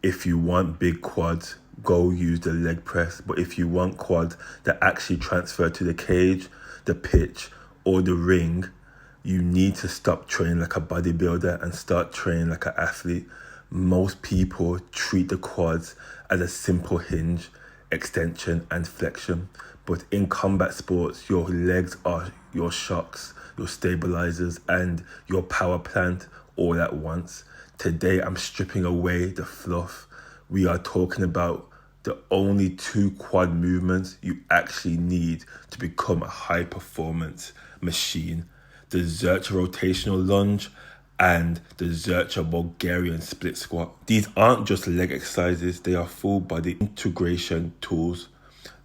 If you want big quads, go use the leg press. But if you want quads that actually transfer to the cage, the pitch, or the ring, you need to stop training like a bodybuilder and start training like an athlete. Most people treat the quads as a simple hinge, extension, and flexion. But in combat sports, your legs are your shocks, your stabilizers, and your power plant all at once. Today, I'm stripping away the fluff. We are talking about the only 2 quad movements you actually need to become a high performance machine: the Zercher Rotational Lunge and the Zercher Bulgarian Split Squat. These aren't just leg exercises, they are full body integration tools.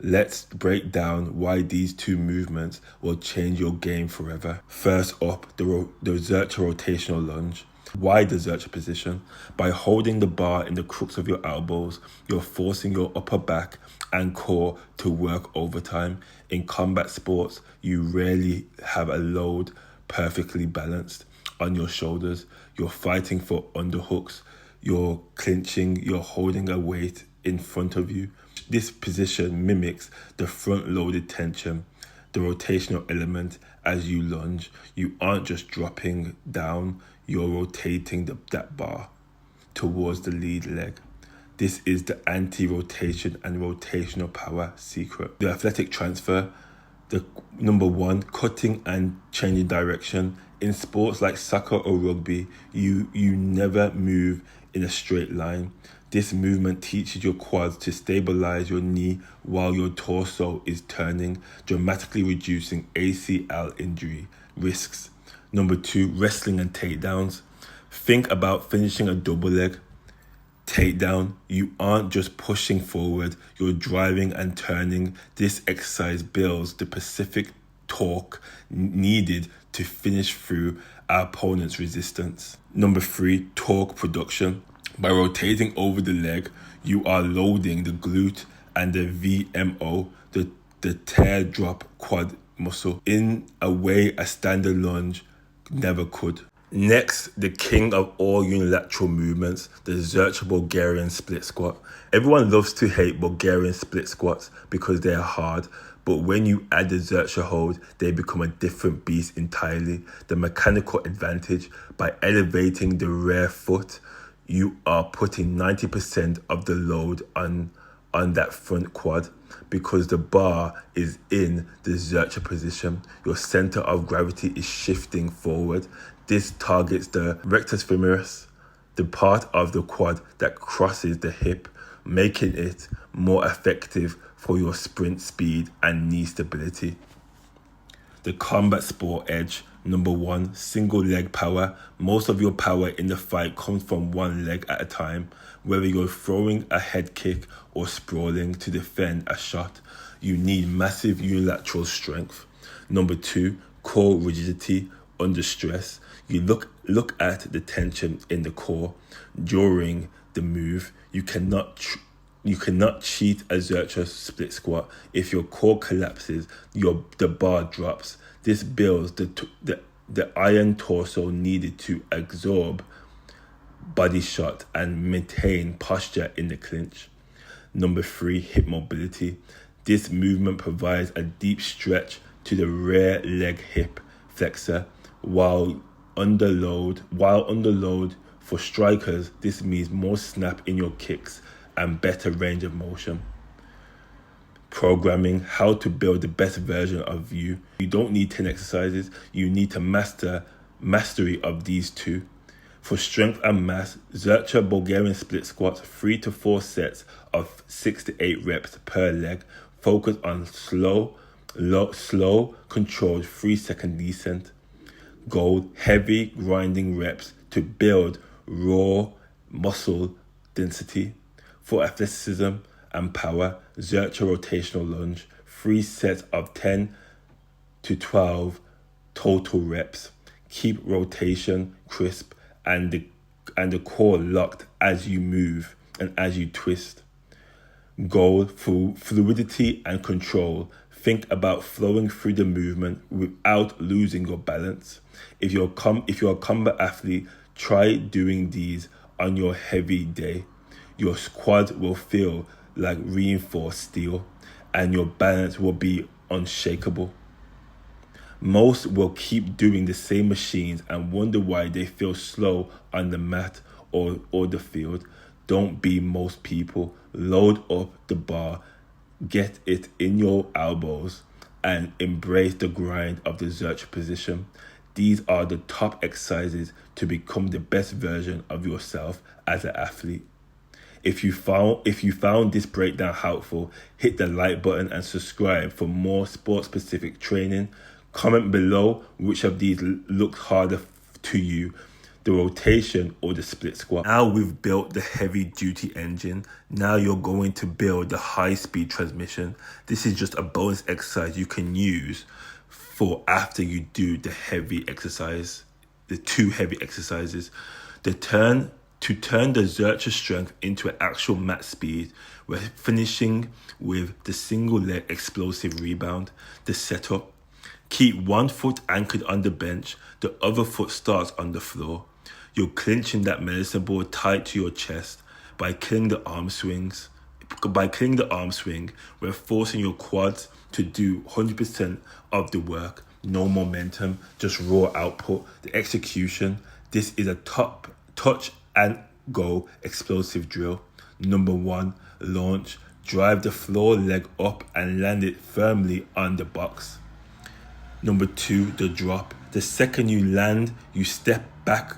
Let's break down why these 2 movements will change your game forever. First up, the Zercher Rotational Lunge. Why the Zercher position? By holding the bar in the crooks of your elbows, you're forcing your upper back and core to work overtime. In combat sports, you rarely have a load perfectly balanced on your shoulders. You're fighting for underhooks, you're clinching, you're holding a weight in front of you. This position mimics the front-loaded tension, the rotational element as you lunge. You aren't just dropping down, you're rotating that bar towards the lead leg. This is the anti-rotation and rotational power secret. The athletic transfer, the number 1, cutting and changing direction. In sports like soccer or rugby, you never move in a straight line. This movement teaches your quads to stabilize your knee while your torso is turning, dramatically reducing ACL injury risks. Number 2, wrestling and takedowns. Think about finishing a double leg takedown. You aren't just pushing forward, you're driving and turning. This exercise builds the specific torque needed to finish through our opponent's resistance. Number 3, torque production. By rotating over the leg, you are loading the glute and the VMO, the teardrop quad muscle, in a way a standard lunge never could. Next, the king of all unilateral movements, the Zercher Bulgarian Split Squat. Everyone loves to hate Bulgarian split squats because they are hard, but when you add the Zercher hold, they become a different beast entirely. The mechanical advantage: by elevating the rear foot, you are putting 90% of the load on that front quad. Because the bar is in the Zercher position, your center of gravity is shifting forward. This targets the rectus femoris, the part of the quad that crosses the hip, making it more effective for your sprint speed and knee stability. The combat sport edge. Number 1, single leg power. Most of your power in the fight comes from one leg at a time. Whether you're throwing a head kick or sprawling to defend a shot, you need massive unilateral strength. Number 2, core rigidity under stress. You look at the tension in the core during the move. You cannot cheat a Zercher split squat. If your core collapses, the bar drops. This builds the iron torso needed to absorb body shot and maintain posture in the clinch. Number 3, hip mobility. This movement provides a deep stretch to the rear leg hip flexor while under load. For strikers, this means more snap in your kicks and better range of motion. Programming: how to build the best version of you. You don't need 10 exercises, you need to mastery of these 2. For strength and mass, Zercher Bulgarian Split Squats, 3 to 4 sets of 6 to 8 reps per leg. Focus on slow, controlled 3-second descent. Goal: heavy grinding reps to build raw muscle density. For athleticism and power, Zercher Rotational Lunge, 3 sets of 10 to 12 total reps. Keep rotation crisp and the core locked as you move and as you twist. Goal: fluidity and control. Think about flowing through the movement without losing your balance. If you're a combat athlete, try doing these on your heavy day. your quad will feel like reinforced steel, and your balance will be unshakable. Most will keep doing the same machines and wonder why they feel slow on the mat or the field. Don't be most people. Load up the bar, get it in your elbows, and embrace the grind of the Zercher position. These are the top exercises to become the best version of yourself as an athlete. If you found this breakdown helpful, hit the like button and subscribe for more sport-specific training. Comment below which of these looks harder to you, the rotation or the split squat. Now we've built the heavy duty engine. Now you're going to build the high speed transmission. This is just a bonus exercise you can use for after you do the heavy exercise, the two heavy exercises. To turn the Zercher strength into an actual mat speed, we're finishing with the single leg explosive rebound, the setup. Keep one foot anchored on the bench, the other foot starts on the floor. You're clinching that medicine ball tight to your chest by killing the arm swings. By killing the arm swing, we're forcing your quads to do 100% of the work. No momentum, just raw output. The execution. This is a top touch and go explosive drill. Number 1, launch. Drive the floor leg up and land it firmly on the box. Number 2, the drop. The second you land, you step back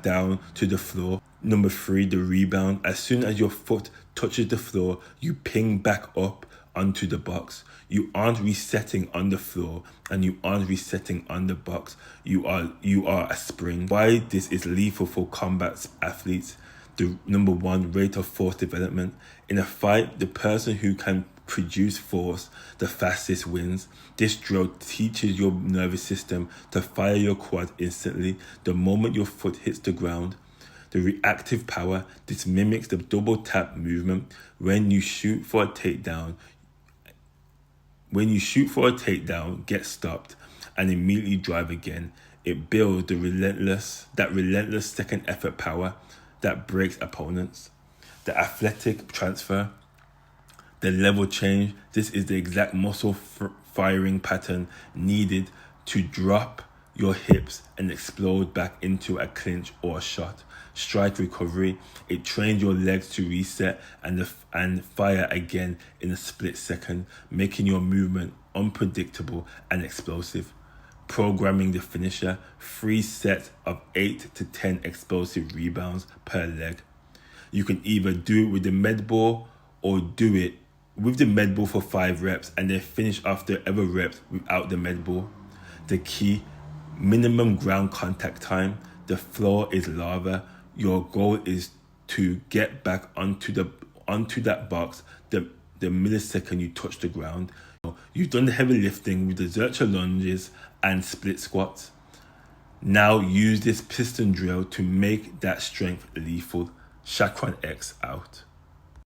down to the floor. Number 3, the rebound. As soon as your foot touches the floor, you ping back up onto the box. You aren't resetting on the floor and you aren't resetting on the box. You are a spring. Why this is lethal for combat athletes. The number 1, rate of force development. In a fight, the person who can produce force the fastest wins. This drill teaches your nervous system to fire your quad instantly the moment your foot hits the ground. The reactive power. This mimics the double tap movement. When you shoot for a takedown, get stopped and immediately drive again. It builds the relentless second effort power that breaks opponents. The athletic transfer. The level change. This is the exact muscle firing pattern needed to drop your hips and explode back into a clinch or a shot. Strike recovery. It trains your legs to reset and fire again in a split second, making your movement unpredictable and explosive. Programming the finisher. 3 sets of 8 to 10 explosive rebounds per leg. You can either do it with the med ball or do it with the med ball for 5 reps and then finish after other reps without the med ball. The key, minimum ground contact time. The floor is lava. Your goal is to get back onto that box the millisecond you touch the ground. You've done the heavy lifting with the Zercher lunges and split squats. Now use this piston drill to make that strength lethal. Chakran X out.